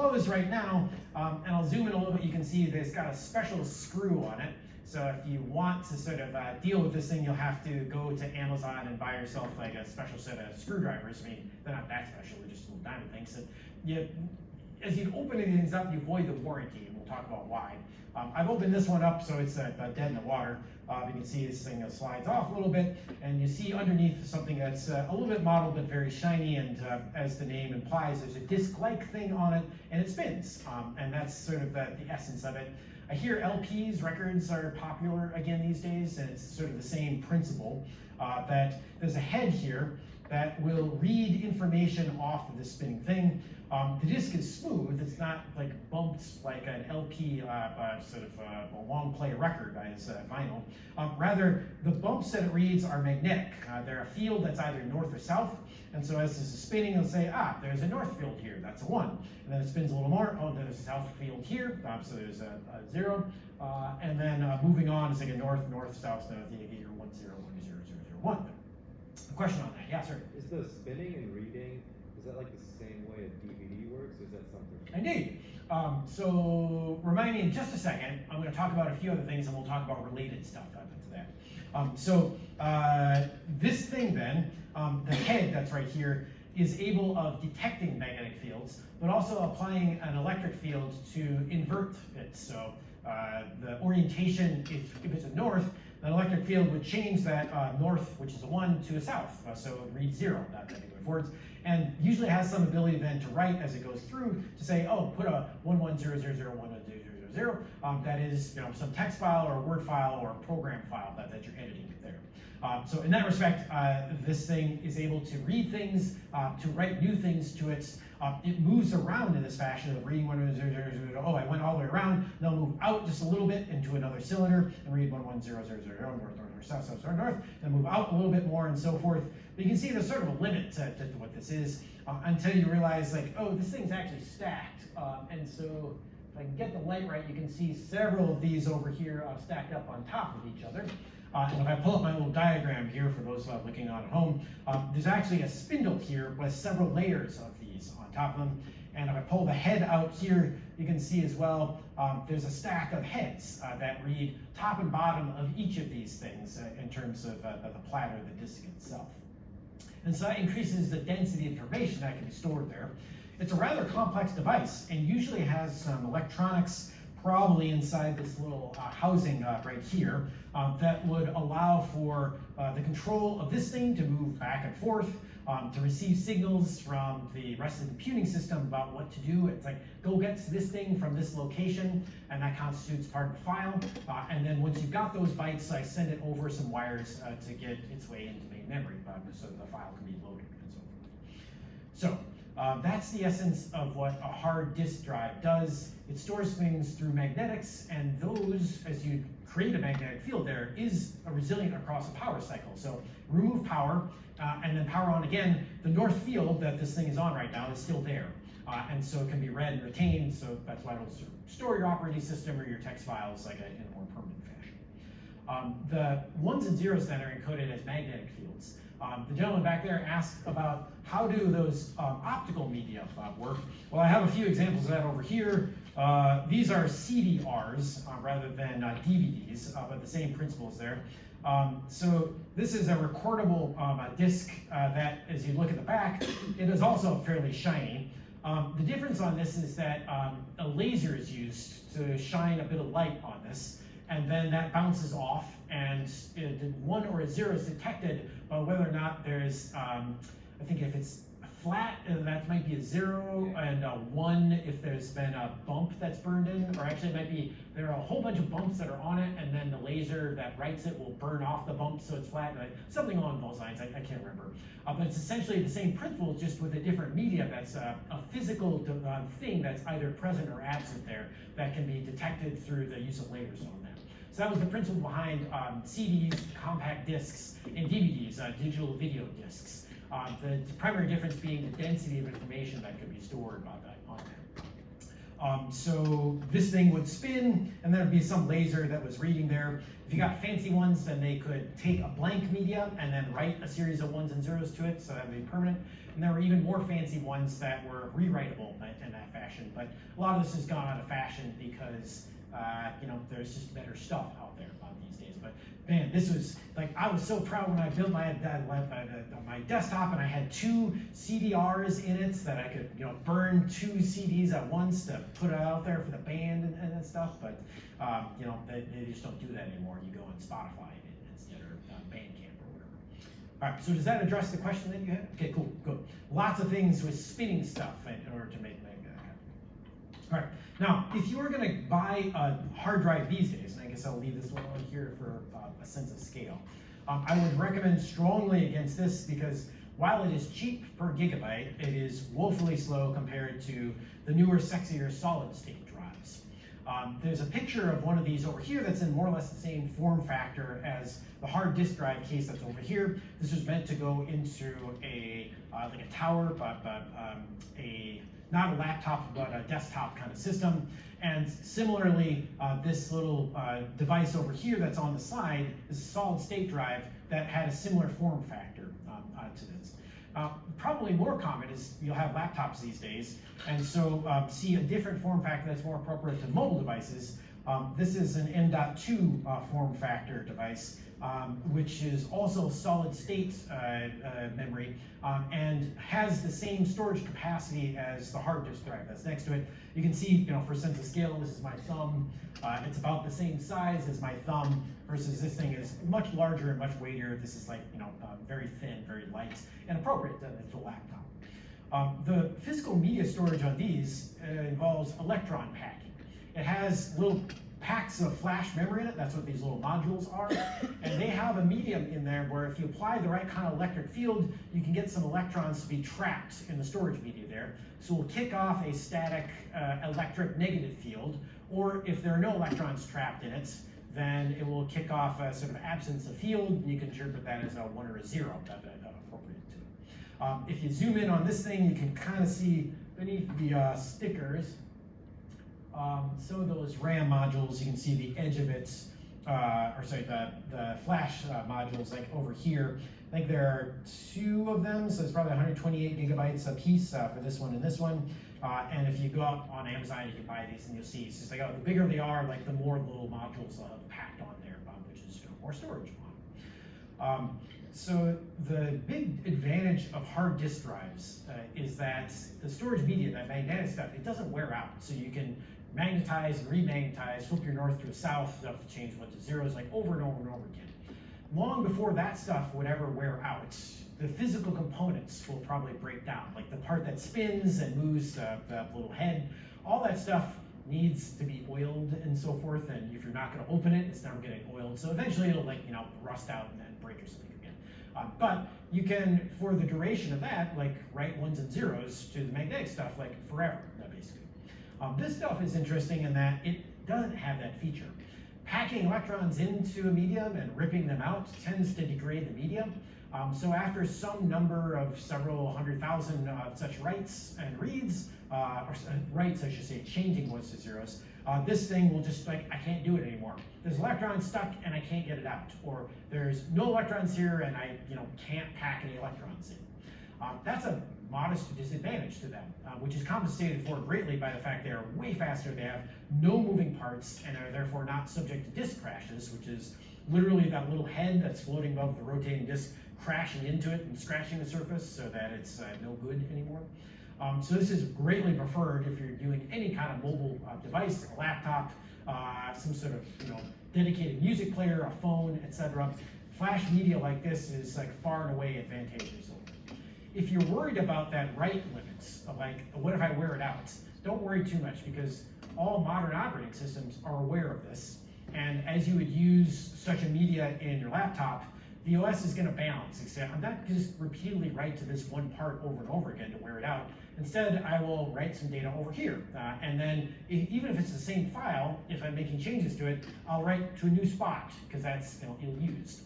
closed right now, and I'll zoom in a little bit. You can see that it's got a special screw on it. So if you want to sort of deal with this thing, you'll have to go to Amazon and buy yourself like a special set of screwdrivers. I mean, they're not that special, they're just little diamond things. So as you open things up, you void the warranty, and we'll talk about why. I've opened this one up, so it's dead in the water. You can see this thing slides off a little bit, and you see underneath something that's a little bit mottled but very shiny, and as the name implies, there's a disc-like thing on it, and it spins, and that's sort of the essence of it. I hear LPs, records, are popular again these days, and it's sort of the same principle, that there's a head here that will read information off of this spinning thing. The disc is smooth, it's not like bumped like an LP, sort of a long play record as vinyl. Rather, the bumps that it reads are magnetic. They're a field that's either north or south, and so as this is spinning, it'll say, there's a north field here, that's a 1. And then it spins a little more, there's a south field here, so there's a 0. And then moving on, it's like a north, north, south, north, you get your 1, 0, 1, 0, 0, 0, 1. A question on that? Yeah, sir. Is the spinning and reading, is that like the same way a DVD works, or is that something? Indeed. So remind me in just a second, I'm going to talk about a few other things, and we'll talk about related stuff to that. This thing then, the head that's right here, is able of detecting magnetic fields, but also applying an electric field to invert it. So the orientation, if it's a north, an electric field would change that north, which is a 1, to a south. So it would read 0, that particular words. And usually has some ability then to write as it goes through to say, put a 1100010000. That is, some text file or a Word file or a program file that you're editing there. So in that respect, this thing is able to read things, to write new things to it. It moves around in this fashion of reading 110000. I went all the way around. Then I'll move out just a little bit into another cylinder and read 110000 north, north, north, south, south, north, north. Then move out a little bit more and so forth. But you can see there's sort of a limit to what this is until you realize, this thing's actually stacked. And so if I can get the light right, you can see several of these over here stacked up on top of each other. And if I pull up my little diagram here for those looking on at home, there's actually a spindle here with several layers of these on top of them. And if I pull the head out here, you can see as well, there's a stack of heads that read top and bottom of each of these things in terms of the platter, the disc itself. And so that increases the density of information that can be stored there. It's a rather complex device and usually has some electronics probably inside this little housing right here that would allow for the control of this thing to move back and forth, to receive signals from the rest of the computing system about what to do. It's like, go get this thing from this location, and that constitutes part of the file. And then once you've got those bytes, I send it over some wires to get its way into main memory, so the file can be loaded and so forth. So that's the essence of what a hard disk drive does. It stores things through magnetics, and those, as you create a magnetic field there, is resilient across a power cycle. So remove power, and then power on again, the north field that this thing is on right now is still there. And so it can be read and retained, so that's why it'll store your operating system or your text files in a more permanent fashion. The 1s and 0s then are encoded as magnetic fields. The gentleman back there asked about how do those optical media work. Well, I have a few examples of that over here. These are CDRs rather than DVDs, but the same principles there. So this is a recordable disc that, as you look at the back, it is also fairly shiny. The difference on this is that a laser is used to shine a bit of light on this, and then that bounces off, and the 1 or a 0 is detected by whether or not there's, I think if it's flat, that might be a 0, and a 1 if there's been a bump that's burned in, or actually it might be, there are a whole bunch of bumps that are on it, and then the laser that writes it will burn off the bump so it's flat, something along those lines, I can't remember. But it's essentially the same principle, just with a different media that's a physical thing that's either present or absent there that can be detected through the use of lasers on that. So that was the principle behind CDs, compact discs, and DVDs, digital video discs. The primary difference being the density of information that could be stored on that. So this thing would spin, and there would be some laser that was reading there. If you got fancy ones, then they could take a blank media and then write a series of ones and zeros to it, so that would be permanent. And there were even more fancy ones that were rewritable in that fashion. But a lot of this has gone out of fashion because there's just better stuff out there these days. But man, this was like, I was so proud when I built my desktop, and I had 2 CDRs in it that I could burn 2 CDs at once to put it out there for the band and that stuff. But they just don't do that anymore. You go on Spotify instead, or Bandcamp or whatever. All right, so does that address the question that you had? Okay, cool, good. Lots of things with spinning stuff in order to make that happen. All right, now if you were going to buy a hard drive these days, and I guess I'll leave this one on here for a sense of scale, I would recommend strongly against this, because while it is cheap per gigabyte, it is woefully slow compared to the newer, sexier solid-state drives. There's a picture of one of these over here that's in more or less the same form factor as the hard disk drive case that's over here. This was meant to go into like a tower, but not a laptop, but a desktop kind of system. And similarly, this little device over here that's on the side is a solid state drive that had a similar form factor to this. Probably more common is you'll have laptops these days, and so see a different form factor that's more appropriate to mobile devices. This is an M.2 form factor device, which is also solid state memory, and has the same storage capacity as the hard disk drive that's next to it. You can see, for sense of scale, this is my thumb. It's about the same size as my thumb, versus this thing is much larger and much weightier. This is like, very thin, very light, and appropriate to a laptop. The physical media storage on these involves electron packing. It has little packs of flash memory in it. That's what these little modules are. And they have a medium in there where if you apply the right kind of electric field, you can get some electrons to be trapped in the storage media there. So we'll kick off a static electric negative field, or if there are no electrons trapped in it, then it will kick off a sort of absence of field, and you can interpret that as a 1 or a 0, appropriate to it. If you zoom in on this thing, you can kind of see beneath the stickers, some of those RAM modules. You can see the edge of it, the flash modules, like over here. I think there are 2 of them, so it's probably 128 gigabytes a piece for this one and this one. And if you go out on Amazon, you can buy these, and you'll see it's just like, the bigger they are, like the more little modules they'll have packed on there, which is more storage on. So the big advantage of hard disk drives is that the storage media, that magnetic stuff, it doesn't wear out. So you can magnetize and remagnetize, flip your north to a south, stuff to change what to zeros, like over and over and over again. Long before that stuff would ever wear out, the physical components will probably break down, like the part that spins and moves the little head. All that stuff needs to be oiled and so forth, and if you're not going to open it, it's never getting oiled. So eventually it'll rust out and then break or something again. But you can, for the duration of that, write 1s and 0s to the magnetic stuff, forever, basically. This stuff is interesting in that it doesn't have that feature. Packing electrons into a medium and ripping them out tends to degrade the medium. So after some number of several 100,000 such writes and reads, or writes, I should say, changing 1s to 0s, this thing will just I can't do it anymore. There's electrons stuck and I can't get it out. Or there's no electrons here and I can't pack any electrons in. That's a modest disadvantage to them, which is compensated for greatly by the fact they are way faster, they have no moving parts, and are therefore not subject to disk crashes, which is literally that little head that's floating above the rotating disk crashing into it and scratching the surface so that it's no good anymore. So this is greatly preferred if you're doing any kind of mobile device, like a laptop, some sort of dedicated music player, a phone, etc. Flash media like this is far and away advantageous. If you're worried about that write limits, what if I wear it out? Don't worry too much, because all modern operating systems are aware of this. And as you would use such a media in your laptop, the OS is going to balance. I'm not just repeatedly write to this one part over and over again to wear it out. Instead, I will write some data over here. And then, even if it's the same file, if I'm making changes to it, I'll write to a new spot, because that's ill-used.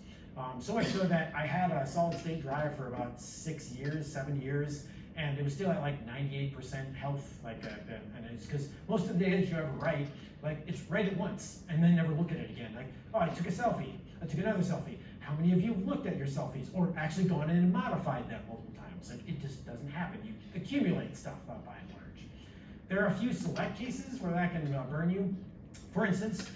So much so that I had a solid state drive for about 6 years, 7 years, and it was still at like 98% health, and it's because most of the data you ever write, like it's write it once and then never look at it again. Like, oh, I took a selfie, I took another selfie. How many of you have looked at your selfies or actually gone in and modified them multiple times? Like, it just doesn't happen. You accumulate stuff by and large. There are a few select cases where that can burn you. For instance,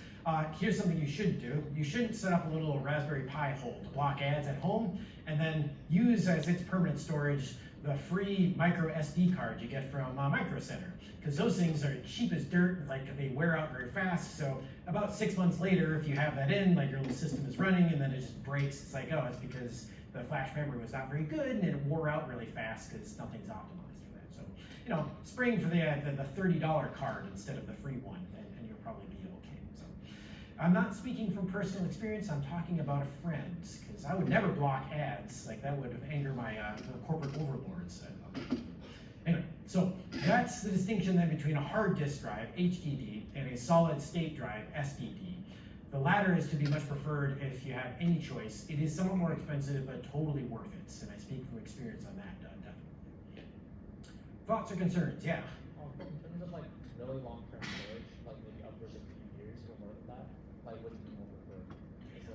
here's something you shouldn't do. You shouldn't set up a little Raspberry Pi hole to block ads at home and then use as its permanent storage the free micro SD card you get from Micro Center. Because those things are cheap as dirt, like they wear out very fast. So about 6 months later, if you have that in, like your little system is running and then it just breaks, it's like, oh, it's because the flash memory was not very good and it wore out really fast because nothing's optimized for that. So, you know, spring for the $30 card instead of the free one, and you'll probably be okay. So, I'm not speaking from personal experience, I'm talking about a friend, because I would never block ads, like that would anger my corporate overlords. Anyway, so that's the distinction then between a hard disk drive, HDD, and a solid state drive, SDD. The latter is to be much preferred if you have any choice. It is somewhat more expensive, but totally worth it, and I speak from experience on that, definitely. Thoughts or concerns? Yeah? In terms of like really long-term storage, like maybe upwards of a few years or more than that, like what do you more prefer?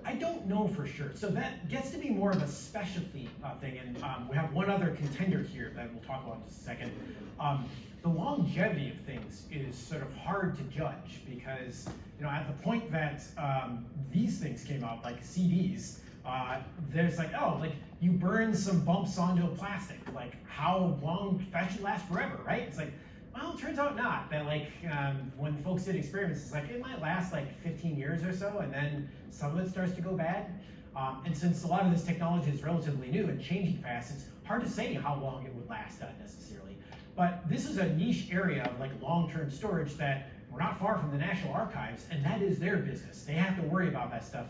I don't know for sure. So that gets to be more of a specialty thing, and we have one other contender here that we'll talk about in just a second. The longevity of things is sort of hard to judge because, you know, at the point that these things came out, like CDs, there's like, oh, like you burn some bumps onto a plastic, like how long, that should last forever, right? It's like, well, it turns out not. That like when folks did experiments, it's like it might last like 15 years or so, and then some of it starts to go bad. And since a lot of this technology is relatively new and changing fast, it's hard to say how long it would last necessarily. But this is a niche area of like long-term storage that we're not far from the National Archives, and that is their business. They have to worry about that stuff.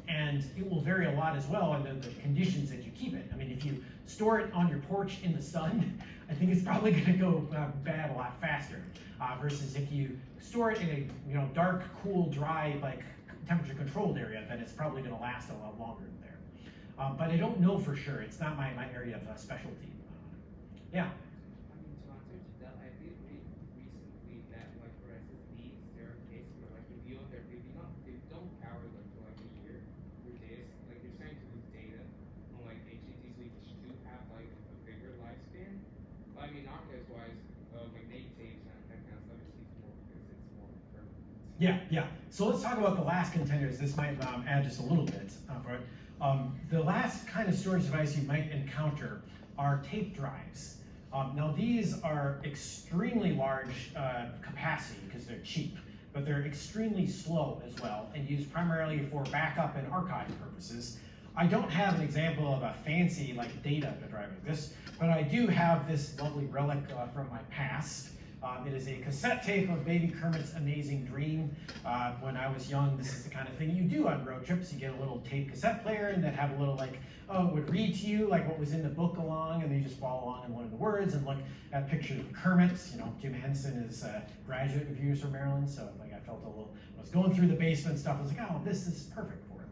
And it will vary a lot as well under the conditions that you keep it. I mean, if you store it on your porch in the sun, I think it's probably going to go bad a lot faster. Versus if you store it in a dark, cool, dry, like temperature-controlled area, then it's probably going to last a lot longer than there. But I don't know for sure. It's not my area of specialty. Yeah. I mean, to answer to that, I did read recently that, like, for SSDs, there are cases where, like, if you own their, if you don't power them for like a year, your data, like, you're starting to lose data. Unlike HDDs, which do have like a bigger lifespan. But I mean, archives-wise, magnetic tapes and that kind of stuff, it seems more because it's more permanent. Yeah. So let's talk about the last contenders. This might add just a little bit for it. The last kind of storage device you might encounter are tape drives. Now these are extremely large capacity because they're cheap, but they're extremely slow as well and used primarily for backup and archive purposes. I don't have an example of a fancy like data drive like this, but I do have this lovely relic from my past. It is a cassette tape of Baby Kermit's Amazing Dream. When I was young, this is the kind of thing you do on road trips. You get a little tape cassette player and then have a little like, oh, it would read to you like what was in the book along, and then you just follow along and learn the words and look at pictures of Kermit. You know, Jim Henson is graduate reviews from Maryland, so like I felt a little, I was going through the basement stuff, I was like, oh, this is perfect for it.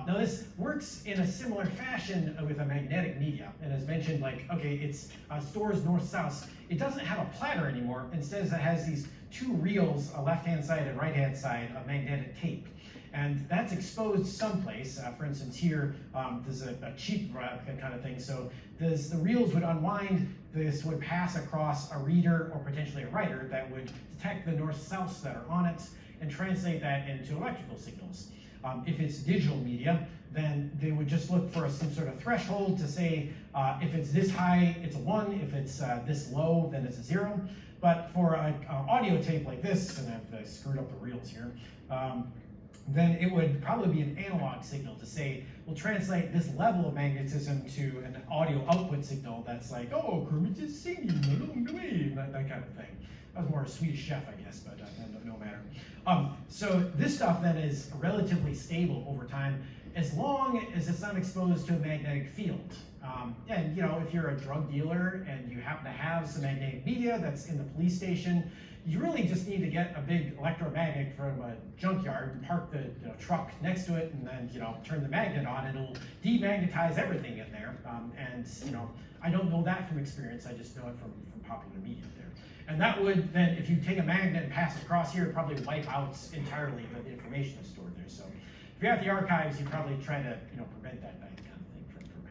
Now this works in a similar fashion with a magnetic media, and as mentioned, like, okay, it's stores north-south. It doesn't have a platter anymore. Instead, it has these two reels, a left-hand side and right-hand side of magnetic tape. And that's exposed someplace. For instance, here, there's a cheap kind of thing. So the reels would unwind, this would pass across a reader or potentially a writer that would detect the north-souths that are on it and translate that into electrical signals. If it's digital media, then they would just look for some sort of threshold to say, if it's this high, it's a 1, if it's this low, then it's a 0. But for an audio tape like this, and I've screwed up the reels here, then it would probably be an analog signal to say, we'll translate this level of magnetism to an audio output signal that's like, oh, Kermit is singing along the way, that kind of thing. That was more a Swedish chef, I guess, but no matter. So this stuff then is relatively stable over time, as long as it's not exposed to a magnetic field. And you know, if you're a drug dealer and you happen to have some magnetic media that's in the police station, you really just need to get a big electromagnet from a junkyard and park the truck next to it, and then turn the magnet on, and it'll demagnetize everything in there. And I don't know that from experience. I just know it from popular media there. And that would then, if you take a magnet and pass it across here, probably wipe out entirely the information that's stored there. So if you're at the archives, you probably try to prevent that kind of thing from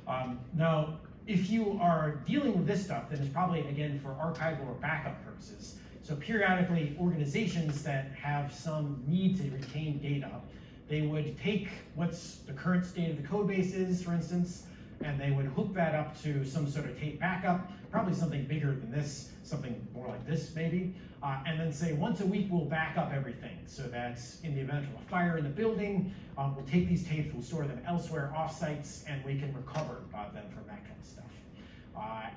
happening. Now, if you are dealing with this stuff, then it's probably, again, for archival or backup purposes. So periodically, organizations that have some need to retain data, they would take what's the current state of the code base is, for instance, and they would hook that up to some sort of tape backup, probably something bigger than this, something more like this maybe, and then say once a week we'll back up everything, so that in the event of a fire in the building, we'll take these tapes, we'll store them elsewhere off sites, and we can recover them from that kind of stuff.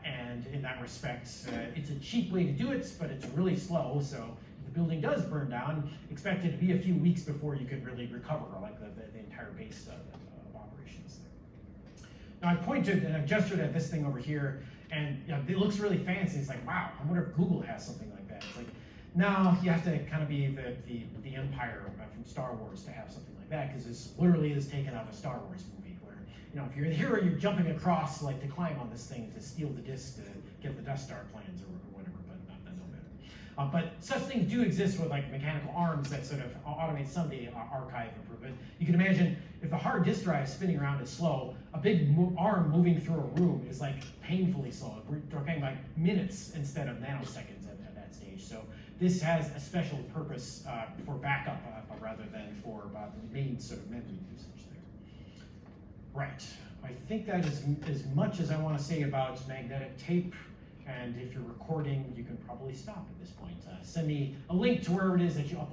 And in that respect, it's a cheap way to do it, but it's really slow, so if the building does burn down, expect it to be a few weeks before you could really recover like the entire base of operations there. Now I pointed and I gestured at this thing over here, and it looks really fancy. It's like, wow, I wonder if Google has something like that. It's like, no, you have to kind of be the Empire from Star Wars to have something like that, because this literally is taken out of a Star Wars movie, where if you're the hero, you're jumping across like to climb on this thing to steal the disc to get the Death Star plans or whatever, but not no better. But such things do exist with like mechanical arms that sort of automate some of the archive improvement. You can imagine if the hard disk drive spinning around is slow, a big arm moving through a room is like painfully slow. We're talking like minutes instead of nanoseconds at that stage. So this has a special purpose for backup rather than for the main sort of memory usage there. Right, I think that is as much as I want to say about magnetic tape. And if you're recording, you can probably stop at this point. Send me a link to wherever it is that you upload.